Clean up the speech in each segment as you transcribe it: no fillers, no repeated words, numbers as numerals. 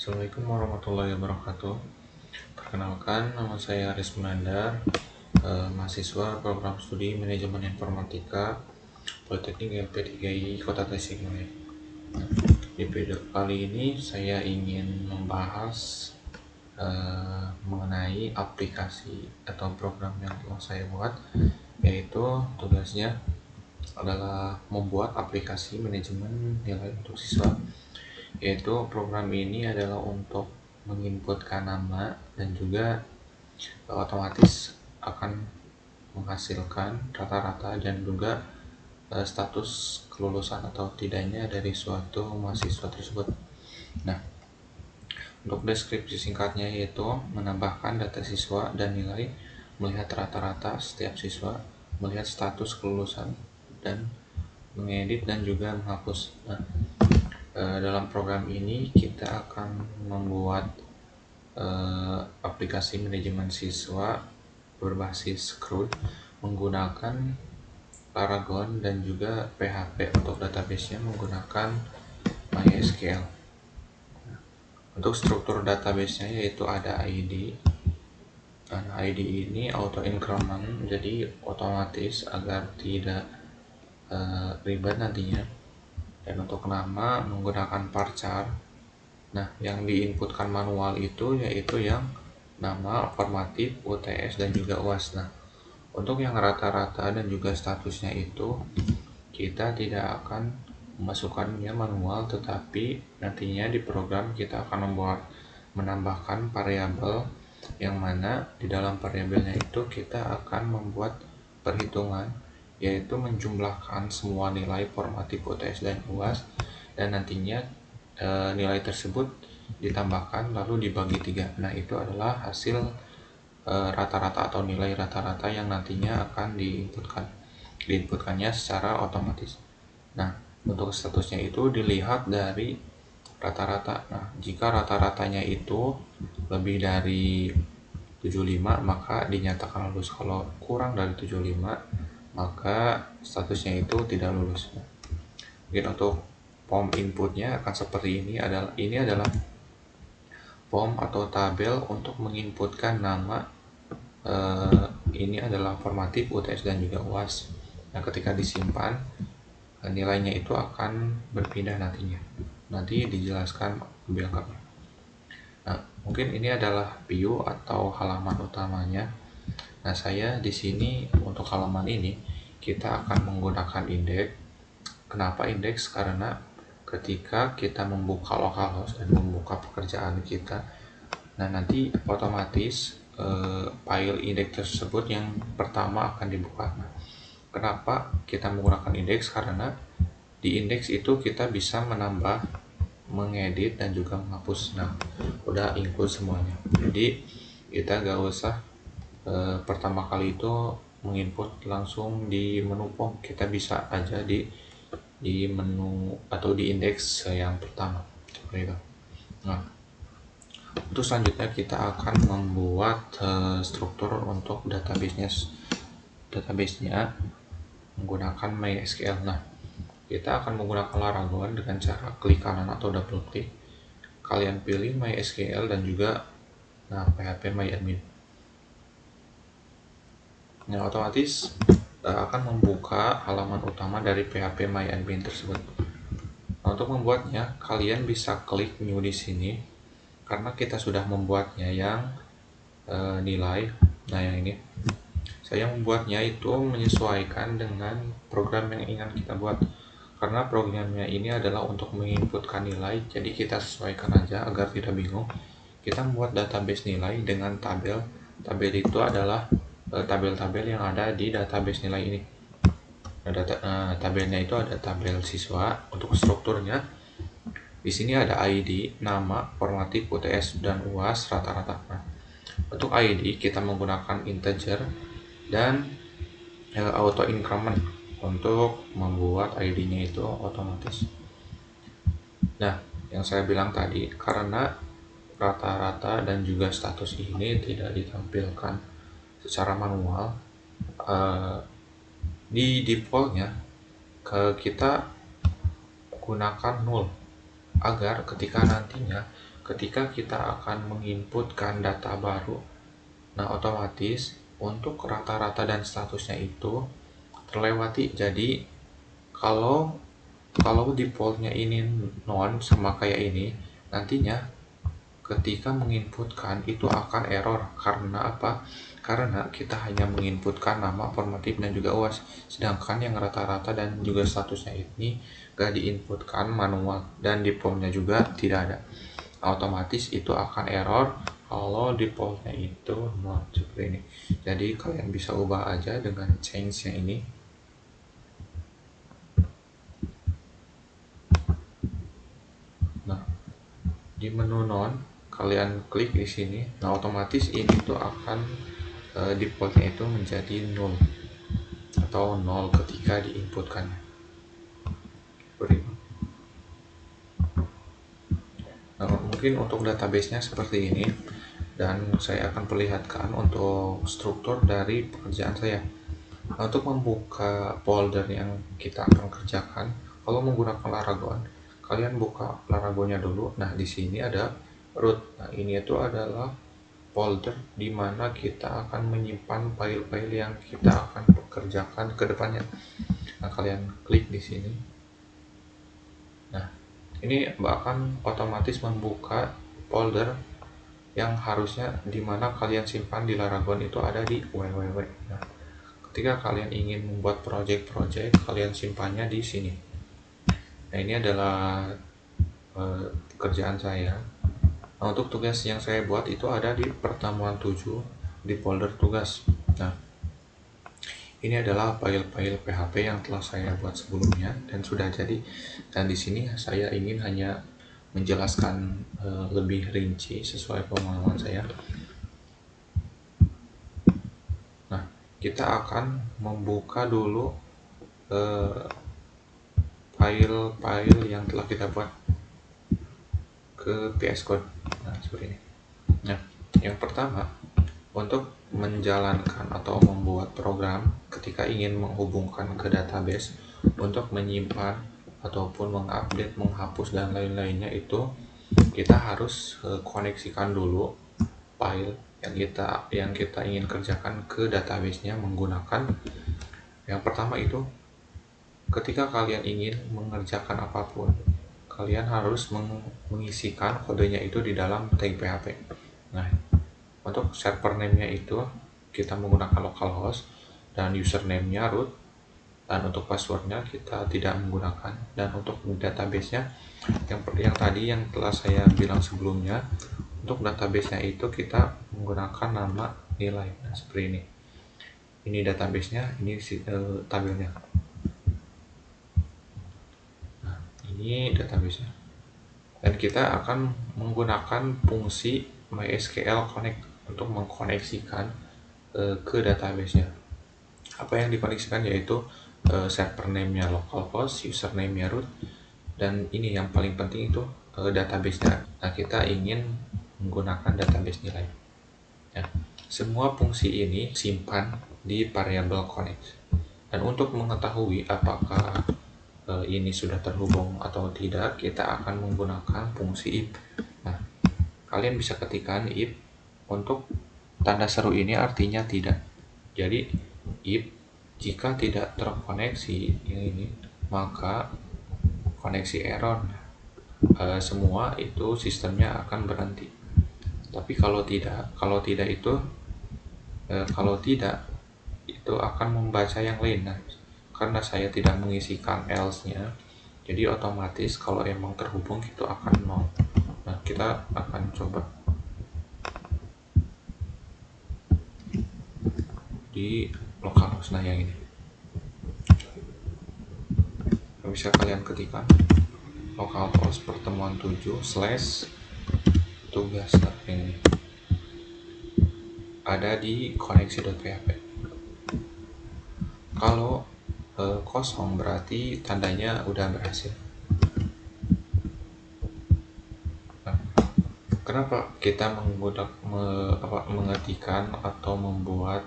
Assalamualaikum warahmatullahi wabarakatuh. Perkenalkan, nama saya Aris Munandar, mahasiswa program studi Manajemen Informatika Politeknik LP3I Kota Tasikmalaya. Di video kali ini saya ingin membahas mengenai aplikasi atau program yang telah saya buat, yaitu tugasnya adalah membuat aplikasi manajemen nilai untuk siswa. Yaitu program ini adalah untuk menginputkan nama dan juga otomatis akan menghasilkan rata-rata dan juga status kelulusan atau tidaknya dari suatu mahasiswa tersebut. Nah, untuk deskripsi singkatnya yaitu menambahkan data siswa dan nilai, melihat rata-rata setiap siswa, melihat status kelulusan, dan mengedit dan juga menghapus. Nah, dalam program ini kita akan membuat aplikasi manajemen siswa berbasis CRUD menggunakan Paragon dan juga PHP. Untuk database-nya menggunakan MySQL. Untuk struktur database-nya yaitu ada ID. Dan ID ini auto increment, jadi otomatis agar tidak ribet nantinya. Dan untuk nama menggunakan varchar. Nah, yang diinputkan manual itu yaitu yang nama, formatif, UTS, dan juga UAS. Nah, untuk yang rata-rata dan juga statusnya itu kita tidak akan memasukkannya manual, tetapi nantinya di program kita akan menambahkan variabel yang mana di dalam variabelnya itu kita akan membuat perhitungan, yaitu menjumlahkan semua nilai formatif, UTS, dan UAS, dan nantinya nilai tersebut ditambahkan lalu dibagi 3. Nah, itu adalah hasil rata-rata atau nilai rata-rata yang nantinya akan diinputkannya secara otomatis. Nah, untuk statusnya itu dilihat dari rata-rata. Nah, jika rata-ratanya itu lebih dari 75 maka dinyatakan lulus. Kalau kurang dari 75 maka statusnya itu tidak lulus. Mungkin untuk form inputnya akan seperti ini. Ini adalah form atau tabel untuk menginputkan nama. Ini adalah formatif, UTS, dan juga UAS. Nah, ketika disimpan nilainya itu akan berpindah nantinya. Nanti dijelaskan lebih lengkapnya. Nah, mungkin ini adalah view atau halaman utamanya. Nah, saya di sini untuk halaman ini kita akan menggunakan indeks. Kenapa indeks? Karena ketika kita membuka localhost dan membuka pekerjaan kita, nah nanti otomatis file indeks tersebut yang pertama akan dibuka. Nah, kenapa kita menggunakan indeks? Karena di indeks itu kita bisa menambah, mengedit, dan juga menghapus. Nah, udah include semuanya. Jadi kita gak usah pertama kali itu menginput langsung di menu form. Kita bisa aja di menu atau di indeks yang pertama seperti itu. Nah, untuk selanjutnya kita akan membuat struktur untuk database-nya menggunakan MySQL. Nah, kita akan menggunakan Laragon dengan cara klik kanan atau double klik. Kalian pilih MySQL dan juga PHP MyAdmin. Nah, otomatis akan membuka halaman utama dari PHP MyAdmin tersebut. Nah, untuk membuatnya kalian bisa klik new di sini karena kita sudah membuatnya yang nilai. Nah, yang ini saya membuatnya itu menyesuaikan dengan program yang ingin kita buat, karena programnya ini adalah untuk menginputkan nilai, jadi kita sesuaikan aja agar tidak bingung. Kita membuat database nilai dengan tabel itu adalah tabel-tabel yang ada di database nilai ini. Tabelnya itu ada tabel siswa. Untuk strukturnya di sini ada ID, nama, formatif, UTS, dan UAS rata-rata. Nah, untuk ID kita menggunakan integer dan auto increment untuk membuat ID-nya itu otomatis. Nah, yang saya bilang tadi, karena rata-rata dan juga status ini tidak ditampilkan secara manual, di defaultnya kita gunakan null agar ketika nantinya ketika kita akan menginputkan data baru, nah otomatis untuk rata-rata dan statusnya itu terlewati. Jadi kalau defaultnya ini non sama kayak ini, nantinya ketika menginputkan itu akan error. Karena apa? Karena kita hanya menginputkan nama, formatif, dan juga UAS, sedangkan yang rata-rata dan juga statusnya ini gak diinputkan manual, dan defaultnya juga tidak ada. Otomatis itu akan error kalau defaultnya itu non seperti ini. Jadi kalian bisa ubah aja dengan change yang ini. Nah, di menu non kalian klik di sini. Nah, otomatis ini tuh akan defaultnya itu menjadi null atau nol ketika diinputkan. Nah, mungkin untuk database-nya seperti ini, dan saya akan perlihatkan untuk struktur dari pekerjaan saya. Nah, untuk membuka folder yang kita akan kerjakan, kalau menggunakan Laragon, kalian buka Laragonnya dulu. Nah, di sini ada root. Nah, ini itu adalah folder di mana kita akan menyimpan file-file yang kita akan kerjakan ke depannya. Nah, kalian klik di sini. Nah, ini akan otomatis membuka folder yang harusnya di mana kalian simpan di Laragon itu ada di www. Nah, ketika kalian ingin membuat project-project, kalian simpannya di sini. Nah, ini adalah pekerjaan saya. Nah, untuk tugas yang saya buat itu ada di pertemuan 7 di folder tugas. Nah, ini adalah file-file PHP yang telah saya buat sebelumnya dan sudah jadi. Dan di sini saya ingin hanya menjelaskan lebih rinci sesuai pengalaman saya. Nah, kita akan membuka dulu file-file yang telah kita buat ke VS Code. Nah, seperti ini. Nah, yang pertama, untuk menjalankan atau membuat program ketika ingin menghubungkan ke database untuk menyimpan ataupun mengupdate, menghapus, dan lain-lainnya, itu kita harus koneksikan dulu file yang kita ingin kerjakan ke database-nya menggunakan, yang pertama itu, ketika kalian ingin mengerjakan apapun, kalian harus mengisikan kodenya itu di dalam tag PHP. Nah, untuk server name-nya itu kita menggunakan localhost dan username-nya root, dan untuk passwordnya kita tidak menggunakan. Dan untuk database-nya yang tadi yang telah saya bilang sebelumnya, untuk database-nya itu kita menggunakan nama nilai. Nah, seperti ini. Ini database-nya, ini tabelnya. Nah, ini database-nya. Dan kita akan menggunakan fungsi MySQL Connect untuk mengkoneksikan ke database-nya. Apa yang dikoneksikan yaitu server name-nya localhost, username-nya root, dan ini yang paling penting itu database-nya. Nah, kita ingin menggunakan database nilai. Nah, semua fungsi ini simpan di variabel connect. Dan untuk mengetahui apakah ini sudah terhubung atau tidak, kita akan menggunakan fungsi if. Nah, kalian bisa ketikkan if. Untuk tanda seru ini artinya tidak. Jadi if jika tidak terkoneksi ini, maka koneksi error. Semua itu sistemnya akan berhenti. Tapi kalau tidak itu akan membaca yang lain. Nah, karena saya tidak mengisikan else-nya, jadi otomatis kalau emang terhubung itu akan nol. Nah, kita akan coba di localhost. Nah, yang ini bisa kalian ketikkan localhost pertemuan 7 / tugas. Nah, ini ada di koneksi.php. Kalau kosong berarti tandanya udah berhasil. Nah, kenapa kita mengetikkan atau membuat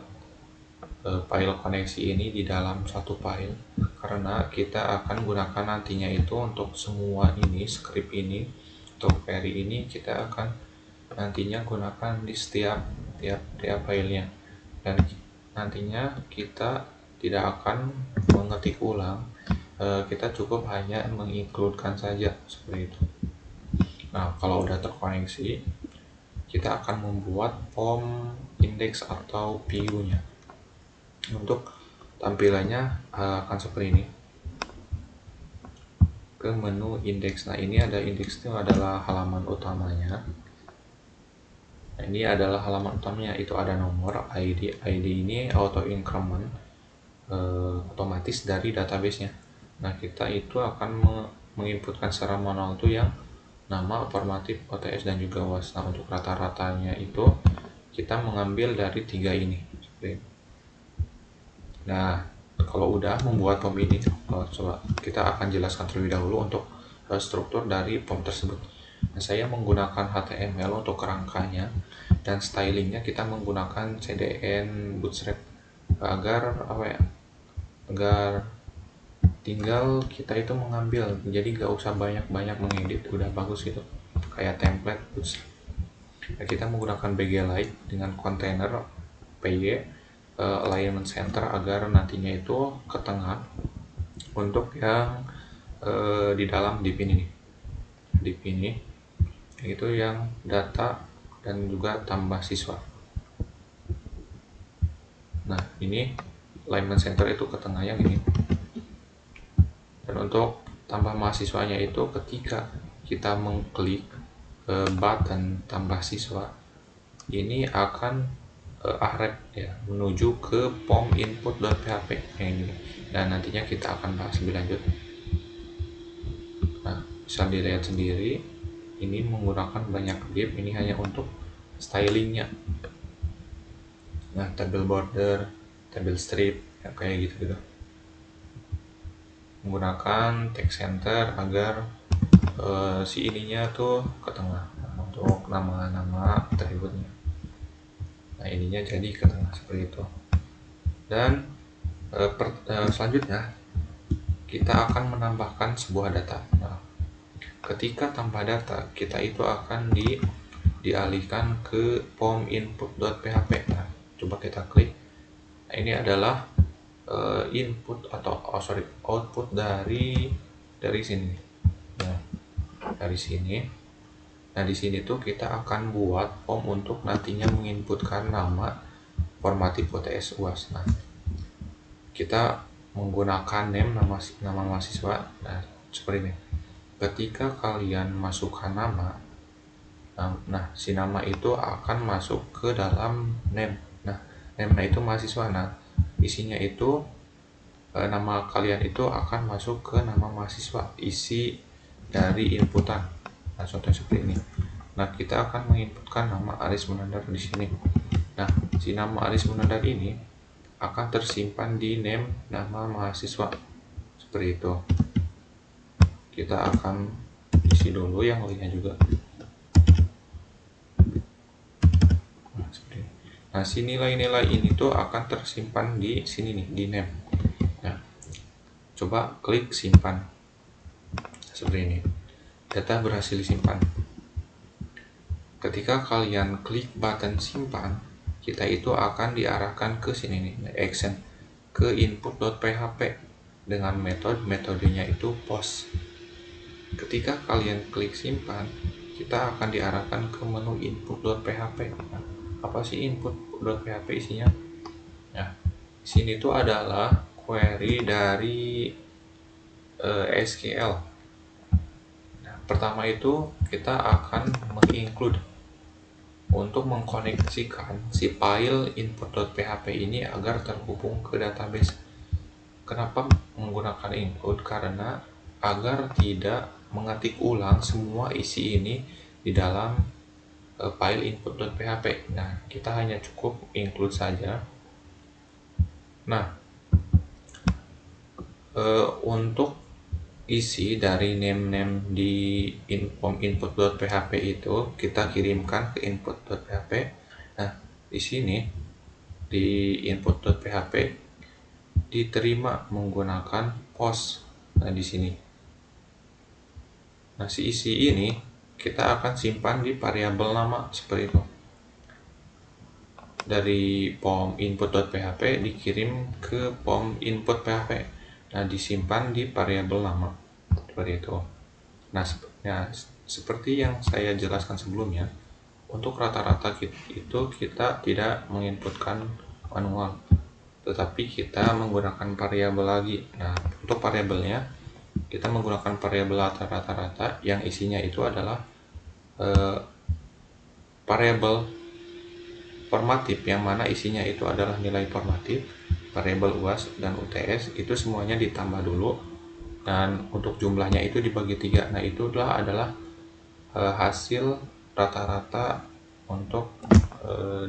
file koneksi ini di dalam satu file? Karena kita akan gunakan nantinya itu untuk semua ini, script ini, Untuk query ini kita akan nantinya gunakan di setiap filenya, dan nantinya kita tidak akan mengetik ulang, kita cukup hanya mengincludekan saja seperti itu. Nah, kalau udah terkoneksi, kita akan membuat form index atau view-nya. Untuk tampilannya akan seperti ini. Ke menu index. Nah, ini ada index itu adalah halaman utamanya. Nah, ini adalah halaman utamanya, itu ada nomor, ID. ID ini auto increment, otomatis dari database-nya. Nah, kita itu akan menginputkan secara manual itu yang nama, formatif, OTS, dan juga UAS. Nah, untuk rata-ratanya itu kita mengambil dari 3 ini. Nah, kalau udah membuat form ini, coba kita akan jelaskan terlebih dahulu untuk struktur dari form tersebut. Nah, saya menggunakan HTML untuk kerangkanya, dan stylingnya kita menggunakan CDN Bootstrap agar tinggal kita itu mengambil, jadi gak usah banyak mengedit, udah bagus gitu kayak template Bootstrap. Nah, kita menggunakan BG-Lite dengan kontainer PY, alignment center agar nantinya itu ke tengah untuk yang di dalam div ini itu yang data dan juga tambah siswa. Nah, ini alignment center itu ke tengah yang ini. Dan untuk tambah mahasiswanya itu ketika kita mengklik button tambah siswa, ini akan ahref ya, menuju ke form input.php ini. Dan nantinya kita akan bahas lebih lanjut. Nah, bisa dilihat sendiri, ini menggunakan banyak div, ini hanya untuk stylingnya. Nah, table border, table strip, ya, kayak gitu. Menggunakan text center agar si ininya tuh ke tengah untuk nama-nama atributnya. Nah, ininya jadi ke tengah seperti itu. Dan selanjutnya kita akan menambahkan sebuah data. Nah, ketika tambah data, kita itu akan dialihkan ke form input.php. Nah, coba kita klik. Nah, ini adalah input atau output dari sini. Nah, dari sini. Nah, di sini tuh kita akan buat form untuk nantinya menginputkan nama, formatif, OTS, UAS. Nah, kita menggunakan nama mahasiswa. Nah, seperti ini. Ketika kalian masukkan nama, nah si nama itu akan masuk ke dalam name. Nah, name itu mahasiswa. Nah, isinya itu nama kalian itu akan masuk ke nama mahasiswa, isi dari inputan. Nah, contohnya seperti ini. Nah, kita akan menginputkan nama Aris Munandar di sini. Nah, si nama Aris Munandar ini akan tersimpan di name nama mahasiswa seperti itu. Kita akan isi dulu yang lainnya juga. Nah, seperti ini. Nah, si nilai-nilai ini tuh akan tersimpan di sini nih, di name. Nah, coba klik simpan seperti ini. Data berhasil disimpan. Ketika kalian klik button simpan, kita itu akan diarahkan ke sini nih, action, ke input.php dengan metodenya itu post. Ketika kalian klik simpan, kita akan diarahkan ke menu input.php. Nah, apa sih input.php isinya? Nah, sini tuh adalah query dari SQL. Nah, pertama itu kita akan menginclude untuk mengkoneksikan si file input.php ini agar terhubung ke database. Kenapa menggunakan include? Karena agar tidak mengetik ulang semua isi ini di dalam file input.php. Nah, kita hanya cukup include saja. Nah, untuk isi dari name di form input.php itu kita kirimkan ke input.php. Nah, di sini di input.php diterima menggunakan post. Nah, di sini. Nah, si isi ini kita akan simpan di variabel nama seperti itu. Dari pom input.php dikirim ke pom input.php. Nah, disimpan di variabel nama seperti itu. Nah, seperti yang saya jelaskan sebelumnya, untuk rata-rata itu kita tidak menginputkan manual, tetapi kita menggunakan variabel lagi. Nah, untuk variabelnya kita menggunakan variabel rata-rata yang isinya itu adalah variabel formatif, yang mana isinya itu adalah nilai formatif, variabel UAS dan UTS itu semuanya ditambah dulu, dan untuk jumlahnya itu dibagi 3. Nah, itulah adalah hasil rata-rata untuk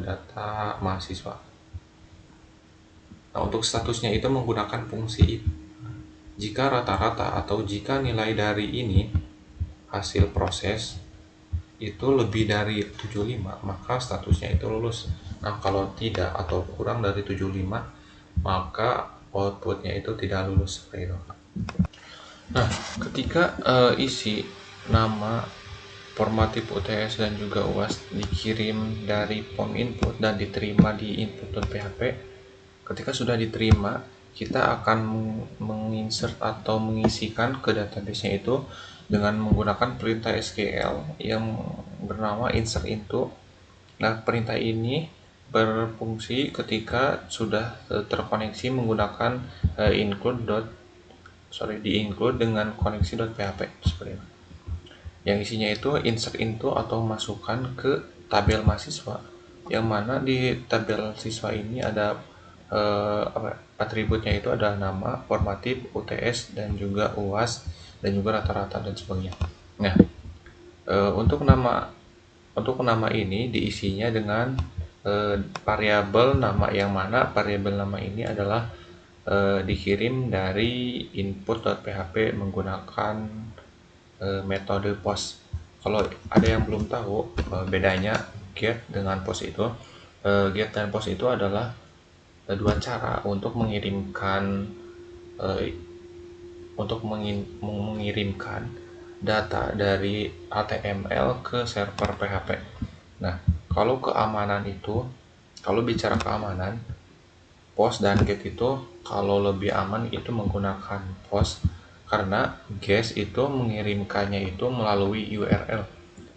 data mahasiswa. Nah, untuk statusnya itu menggunakan fungsi if. Jika rata-rata atau jika nilai dari ini hasil proses itu lebih dari 75, maka statusnya itu lulus. Nah, kalau tidak atau kurang dari 75, maka outputnya itu tidak lulus seperti itu. Nah, ketika isi nama formatif UTS dan juga UAS dikirim dari pom input dan diterima di input.php, ketika sudah diterima, kita akan menginsert atau mengisikan ke database-nya itu dengan menggunakan perintah SQL yang bernama insert into. Nah, perintah ini berfungsi ketika sudah terkoneksi menggunakan include dengan koneksi.php seperti itu. Yang isinya itu insert into atau masukkan ke tabel mahasiswa, yang mana di tabel siswa ini ada atributnya itu ada nama, formatif, UTS, dan juga UAS, dan juga rata-rata dan sebagainya. Nah, untuk nama ini diisinya dengan variabel nama, yang mana variabel nama ini adalah dikirim dari input.php menggunakan metode post. Kalau ada yang belum tahu bedanya get dengan post itu, get dan post itu adalah dua cara untuk mengirimkan data dari HTML ke server PHP. Nah, kalau keamanan itu, kalau bicara keamanan, post dan get itu kalau lebih aman itu menggunakan post, karena get itu mengirimkannya itu melalui URL,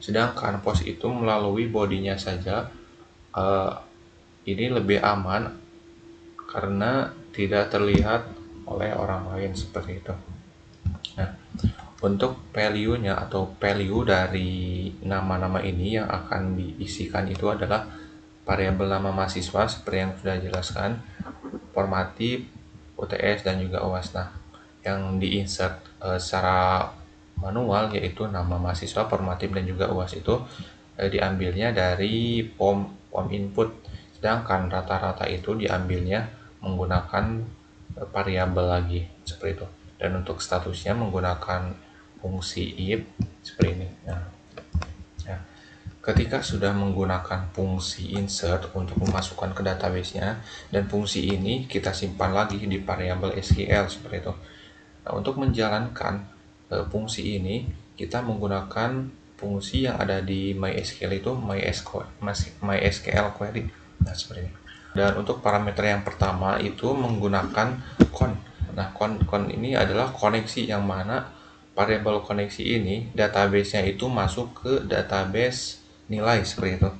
sedangkan post itu melalui bodinya saja. Ini lebih aman karena tidak terlihat oleh orang lain seperti itu. Nah, untuk value-nya atau value dari nama-nama ini yang akan diisikan itu adalah variabel nama mahasiswa seperti yang sudah dijelaskan, formatif, UTS, dan juga UAS. Nah, yang diinsert secara manual yaitu nama mahasiswa, formatif, dan juga UAS itu diambilnya dari pom input, sedangkan rata-rata itu diambilnya menggunakan variabel lagi seperti itu. Dan untuk statusnya menggunakan fungsi if seperti ini. Nah, ketika sudah menggunakan fungsi insert untuk memasukkan ke database-nya, dan fungsi ini kita simpan lagi di variabel SQL seperti itu. Nah, untuk menjalankan fungsi ini kita menggunakan fungsi yang ada di MySQL itu MySQL query. Nah, seperti ini. Dan untuk parameter yang pertama itu menggunakan con. Nah, con ini adalah koneksi, yang mana variabel koneksi ini database-nya itu masuk ke database nilai seperti itu.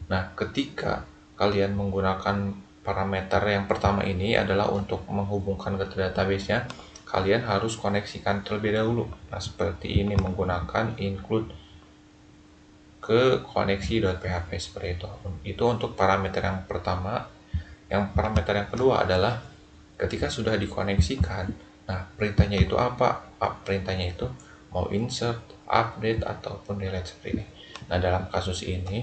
Nah, ketika kalian menggunakan parameter yang pertama ini adalah untuk menghubungkan ke database-nya, kalian harus koneksikan terlebih dahulu. Nah, seperti ini menggunakan include ke koneksi.php seperti itu. Itu untuk parameter yang pertama. Yang parameter yang kedua adalah ketika sudah dikoneksikan, nah perintahnya itu apa? Perintahnya itu mau insert, update, ataupun delete seperti ini. Nah, dalam kasus ini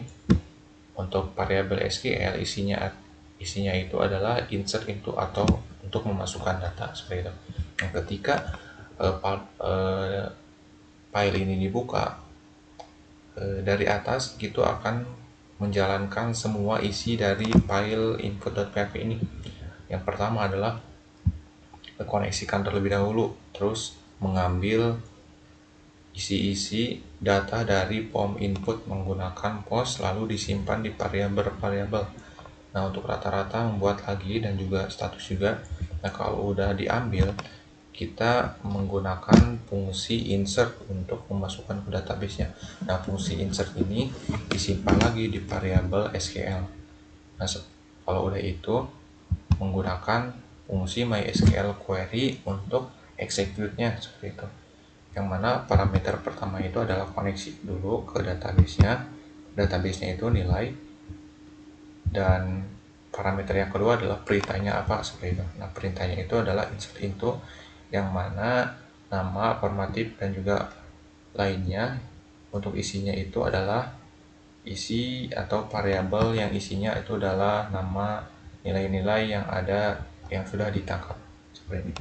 untuk variabel SQL isinya itu adalah insert into atau untuk memasukkan data seperti itu. Nah, ketika file ini dibuka dari atas, gitu akan menjalankan semua isi dari file input.php ini. Yang pertama adalah koneksikan terlebih dahulu, terus mengambil isi-isi data dari POM input menggunakan post lalu disimpan di variabel-variabel. Nah, untuk rata-rata membuat lagi dan juga status juga. Nah, kalau udah diambil, kita menggunakan fungsi insert untuk memasukkan ke database-nya. Nah, fungsi insert ini disimpan lagi di variabel SQL. Nah, kalau udah itu menggunakan fungsi MySQL query untuk execute-nya seperti itu. Yang mana parameter pertama itu adalah koneksi dulu ke database-nya. Database-nya itu nilai, dan parameter yang kedua adalah perintahnya apa seperti itu. Nah, perintahnya itu adalah insert into, yang mana nama, formatif, dan juga lainnya. Untuk isinya itu adalah isi atau variabel yang isinya itu adalah nama, nilai-nilai yang ada yang sudah ditangkap seperti ini.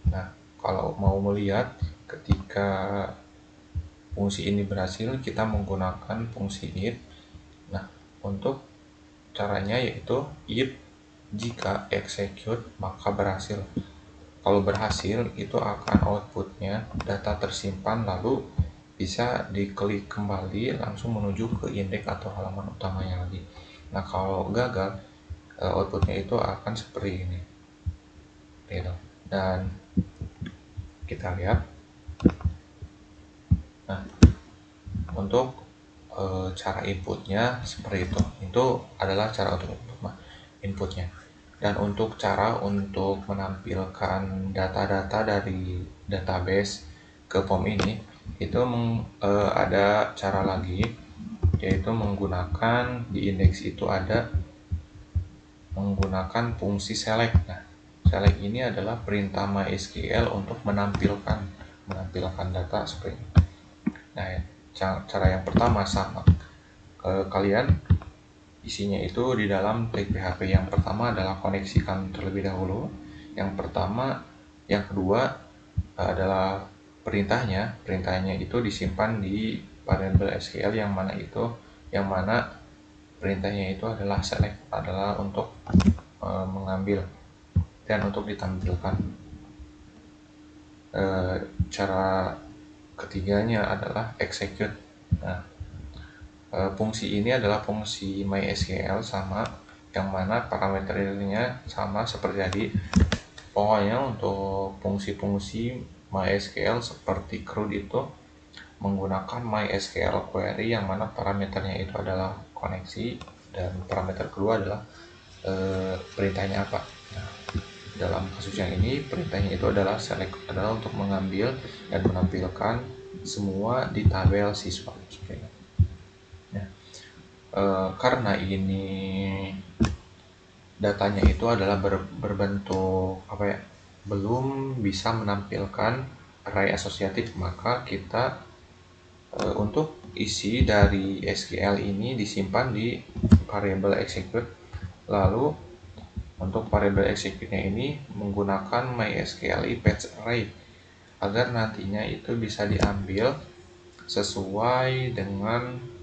Nah, kalau mau melihat ketika fungsi ini berhasil, kita menggunakan fungsi if. Nah, untuk caranya yaitu if jika execute maka berhasil. Kalau berhasil itu akan outputnya data tersimpan lalu bisa diklik kembali langsung menuju ke indeks atau halaman utamanya lagi. Nah, kalau gagal outputnya itu akan seperti ini. Dan kita lihat. Nah, untuk cara inputnya seperti itu adalah cara untuk inputnya. Dan untuk cara untuk menampilkan data-data dari database ke POM ini itu ada cara lagi, yaitu menggunakan di indeks itu ada menggunakan fungsi select. Nah, select ini adalah perintah MySQL untuk menampilkan data seperti ini. Nah, cara yang pertama sama. Kalian isinya itu di dalam tag PHP. Yang pertama adalah koneksikan terlebih dahulu. Yang kedua adalah perintahnya. Perintahnya itu disimpan di variabel SQL yang mana perintahnya itu adalah select, adalah untuk mengambil dan untuk ditampilkan. Cara ketiganya adalah execute. Nah, fungsi ini adalah fungsi MySQL sama, yang mana parameternya sama seperti tadi. Pokoknya untuk fungsi-fungsi MySQL seperti CRUD itu menggunakan MySQL query, yang mana parameternya itu adalah koneksi dan parameter kedua adalah perintahnya apa. Nah, dalam kasus yang ini perintahnya itu adalah select, adalah untuk mengambil dan menampilkan semua di tabel siswa. Karena ini datanya itu adalah berbentuk belum bisa menampilkan array asosiatif, maka kita untuk isi dari SQL ini disimpan di variabel execute. Lalu untuk variabel execute-nya ini menggunakan MySQL fetch array agar nantinya itu bisa diambil sesuai dengan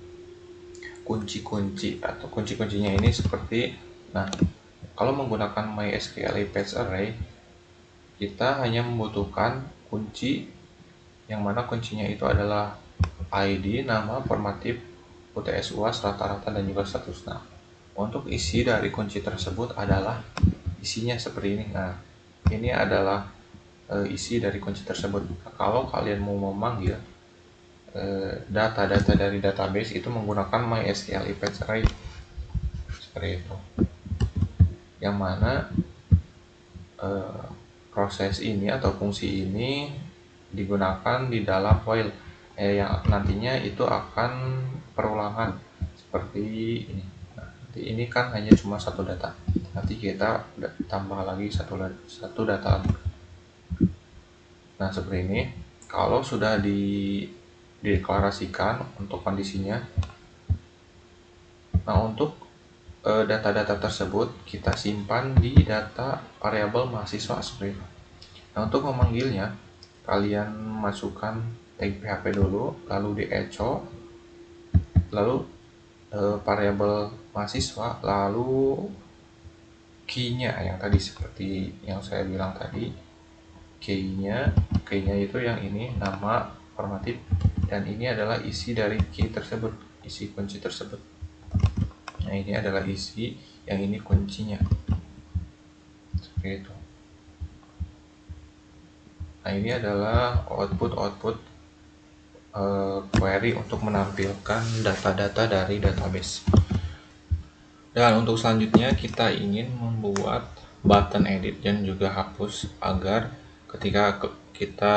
kunci-kunci atau kunci-kuncinya ini seperti. Nah, kalau menggunakan MySQL fetch array, kita hanya membutuhkan kunci yang mana kuncinya itu adalah ID, nama, formatif, UTS, UAS, rata-rata, dan juga status. Nah, untuk isi dari kunci tersebut adalah isinya seperti ini. Nah, ini adalah isi dari kunci tersebut. Nah, kalau kalian mau memanggil data-data dari database itu menggunakan MySQL fetch array seperti itu, yang mana proses ini atau fungsi ini digunakan di dalam while yang nantinya itu akan perulangan seperti ini. Nah, nanti ini kan hanya cuma satu data, nanti kita tambah lagi satu data. Nah, seperti ini. Kalau sudah dideklarasikan untuk kondisinya, nah untuk data-data tersebut kita simpan di data variabel mahasiswa seperti itu. Nah, untuk memanggilnya kalian masukkan tag PHP dulu, lalu di echo, lalu variabel mahasiswa, lalu key-nya yang tadi seperti yang saya bilang tadi. Key-nya itu yang ini, nama, formatif, dan ini adalah isi dari key tersebut, isi kunci tersebut. Nah, ini adalah isi, yang ini kuncinya, seperti itu. Nah, ini adalah output query untuk menampilkan data-data dari database. Dan untuk selanjutnya kita ingin membuat button edit dan juga hapus, agar ketika kita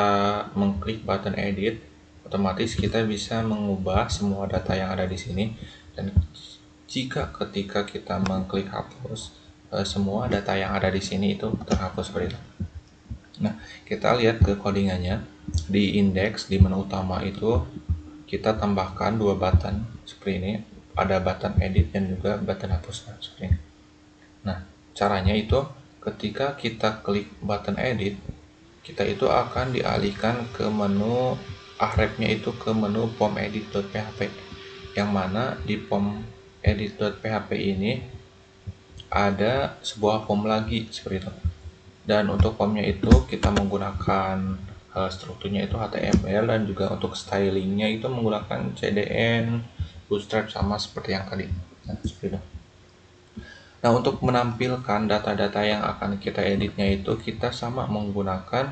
mengklik button edit, otomatis kita bisa mengubah semua data yang ada di sini, dan jika ketika kita mengklik hapus, semua data yang ada di sini itu terhapus seperti itu. Nah, kita lihat ke codingannya. Di index di menu utama itu kita tambahkan dua button seperti ini, ada button edit dan juga button hapus. Nah, seperti ini. Nah, caranya itu ketika kita klik button edit, kita itu akan dialihkan ke menu ahrefnya, itu ke menu pom-edit.php, yang mana di pom-edit.php ini ada sebuah pom lagi seperti itu. Dan untuk formnya itu kita menggunakan strukturnya itu HTML, dan juga untuk stylingnya itu menggunakan CDN, Bootstrap, sama seperti yang tadi. Nah, seperti itu. Nah, untuk menampilkan data-data yang akan kita editnya itu kita sama menggunakan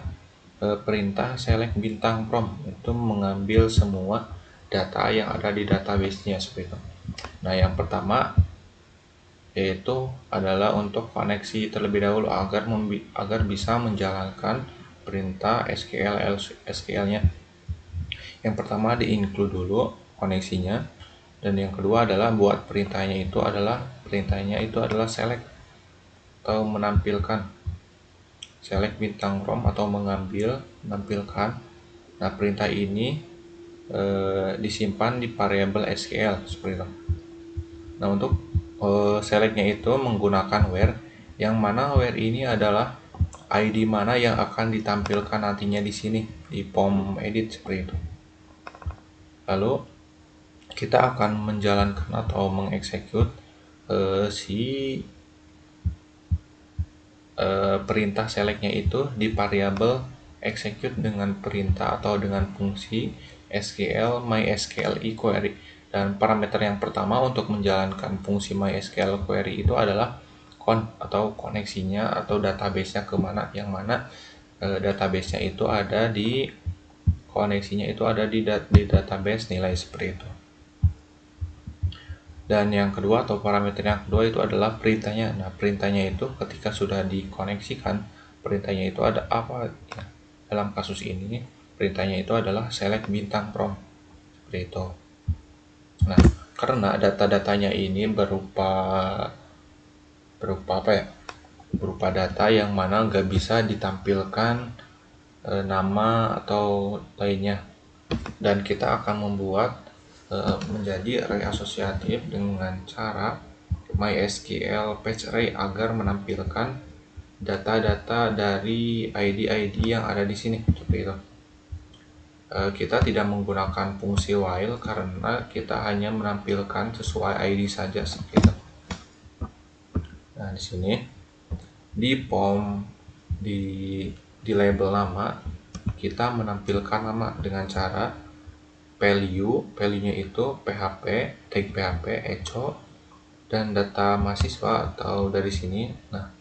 perintah select bintang from, itu mengambil semua data yang ada di database-nya seperti itu. Nah, yang pertama yaitu adalah untuk koneksi terlebih dahulu agar bisa menjalankan perintah SQL-nya. Yang pertama di include dulu koneksinya, dan yang kedua adalah buat perintahnya itu adalah select atau menampilkan, select bintang from atau menampilkan. Nah, perintah ini disimpan di variabel SQL seperti itu. Nah, untuk selectnya itu menggunakan where, yang mana where ini adalah ID mana yang akan ditampilkan nantinya di sini di pom edit seperti itu. Lalu kita akan menjalankan atau mengeksekut perintah selectnya itu di variabel execute dengan perintah atau dengan fungsi SQL MySQL query. Dan parameter yang pertama untuk menjalankan fungsi MySQL query itu adalah atau koneksinya atau database-nya kemana, yang mana database-nya itu ada di koneksinya itu ada di database nilai seperti itu. Dan yang kedua atau parameter yang kedua itu adalah perintahnya. Nah, perintahnya itu ketika sudah dikoneksikan, perintahnya itu ada apa ya? Dalam kasus ini perintahnya itu adalah select bintang from seperti itu. Nah, karena data-datanya ini berupa apa ya? Berupa data yang mana nggak bisa ditampilkan nama atau lainnya, dan kita akan membuat menjadi array asosiatif dengan cara MySQL Fetch Array agar menampilkan data-data dari ID-ID yang ada di sini seperti itu. Kita tidak menggunakan fungsi while karena kita hanya menampilkan sesuai ID saja seperti itu. Nah, di sini di pom di label nama kita menampilkan nama dengan cara value-nya itu PHP, tag PHP, echo, dan data mahasiswa atau dari sini. Nah,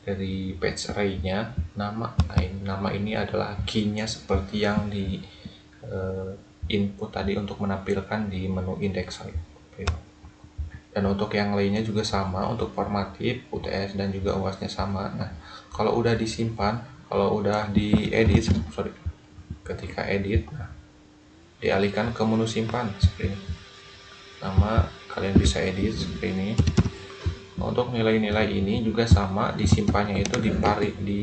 dari page array-nya nama. Nah, nama ini adalah key-nya seperti yang di input tadi untuk menampilkan di menu index. Dan untuk yang lainnya juga sama, untuk formatif, UTS, dan juga UAS-nya sama. Nah, kalau udah disimpan, kalau udah diedit, ketika edit, nah, dialihkan ke menu simpan seperti ini. Nama kalian bisa edit seperti ini. Untuk nilai-nilai ini juga sama, disimpannya itu di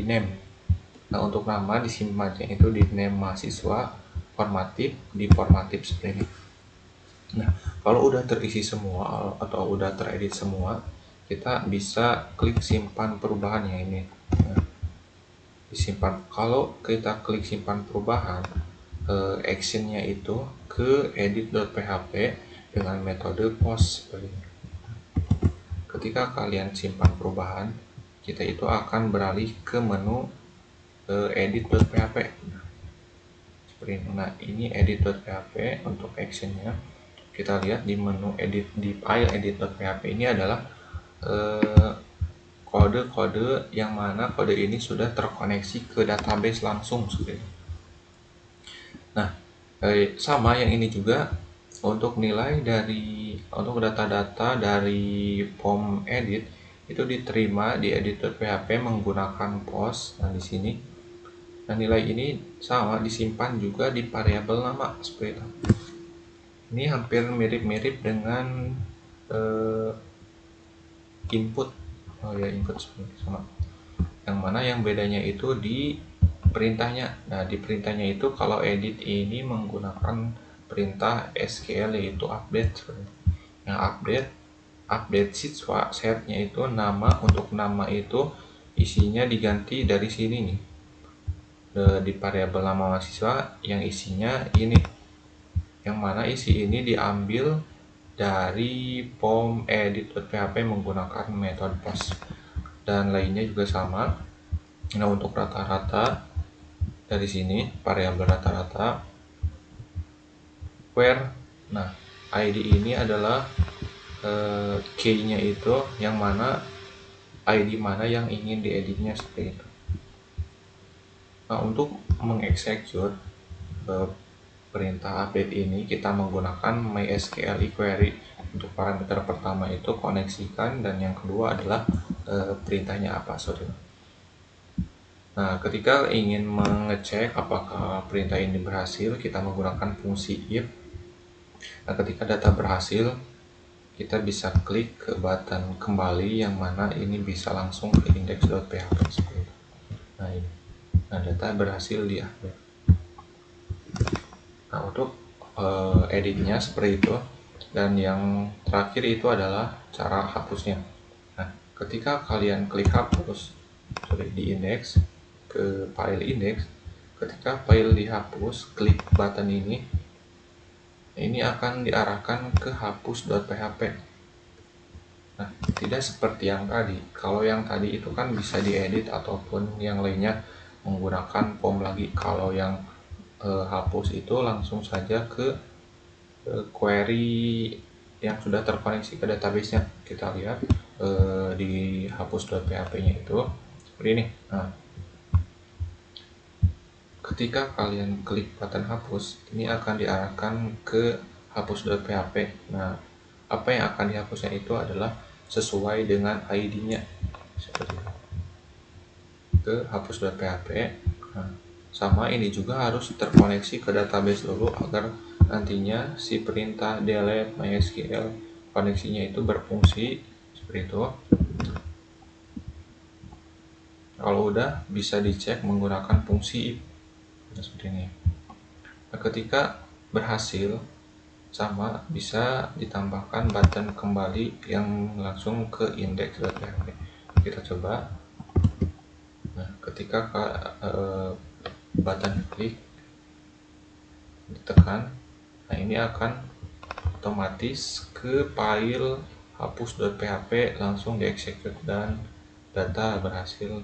name. Nah, untuk nama disimpannya itu di name mahasiswa, formatif di formatif seperti ini. Nah, kalau udah terisi semua atau udah teredit semua, kita bisa klik simpan perubahan yang ini. Nah, disimpan. Kalau kita klik simpan perubahan, actionnya itu ke edit.php dengan metode post seperti ini. Ketika kalian simpan perubahan, kita itu akan beralih ke menu edit.php. seperti ini. Nah, ini edit.php untuk actionnya. Kita lihat di menu edit di file edit.php ini adalah kode-kode yang mana kode ini sudah terkoneksi ke database langsung seperti itu. Nah, sama yang ini juga untuk nilai untuk data-data dari form edit itu diterima di edit.php menggunakan post. Nah, di sini. Nah, nilai ini sama disimpan juga di variabel nama seperti itu. Ini hampir mirip-mirip dengan input. Oh ya, input sama. Yang mana yang bedanya itu di perintahnya. Nah, di perintahnya itu kalau edit ini menggunakan perintah SQL yaitu update. Yang update siswa setnya itu nama, untuk nama itu isinya diganti dari sini nih. Di variabel nama mahasiswa yang isinya ini, yang mana isi ini diambil dari form edit.php menggunakan metode post, dan lainnya juga sama. Nah, untuk rata-rata dari sini variabel rata-rata where. Nah, ID ini adalah key-nya itu yang mana ID mana yang ingin dieditnya seperti itu. Nah, untuk mengeksekut perintah update ini kita menggunakan MySQL query. Untuk parameter pertama itu koneksikan, dan yang kedua adalah perintahnya apa, saudara. Nah, ketika ingin mengecek apakah perintah ini berhasil, kita menggunakan fungsi if. Nah, ketika data berhasil, kita bisa klik ke button kembali yang mana ini bisa langsung ke index.php seperti itu. Nah, ini. Nah, data berhasil di-update. Nah, untuk editnya seperti itu. Dan yang terakhir itu adalah cara hapusnya. Nah, ketika kalian klik hapus di index ke file index, ketika file dihapus, klik button ini akan diarahkan ke hapus.php. Nah, tidak seperti yang tadi. Kalau yang tadi itu kan bisa diedit ataupun yang lainnya menggunakan form lagi. Kalau yang hapus itu langsung saja ke query yang sudah terkoneksi ke database-nya. Kita lihat di hapus.php-nya itu seperti ini. Nah, ketika kalian klik button hapus, ini akan diarahkan ke hapus.php. Nah, apa yang akan dihapusnya itu adalah sesuai dengan ID-nya seperti itu. Ke hapus.php. Nah, sama ini juga harus terkoneksi ke database dulu agar nantinya si perintah delete MySQL koneksinya itu berfungsi seperti itu. Kalau udah, bisa dicek menggunakan fungsi if. Nah, seperti ini. Nah, ketika berhasil, sama bisa ditambahkan button kembali yang langsung ke index.php. Kita coba. Nah, ketika button klik ditekan, nah ini akan otomatis ke file hapus.php langsung dieksekut dan data berhasil.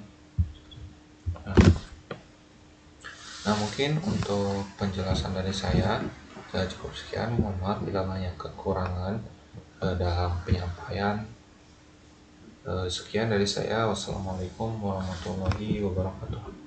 Nah, mungkin untuk penjelasan dari saya cukup sekian. Mohon maaf bila banyak kekurangan dalam penyampaian. Sekian dari saya. Wassalamualaikum warahmatullahi wabarakatuh.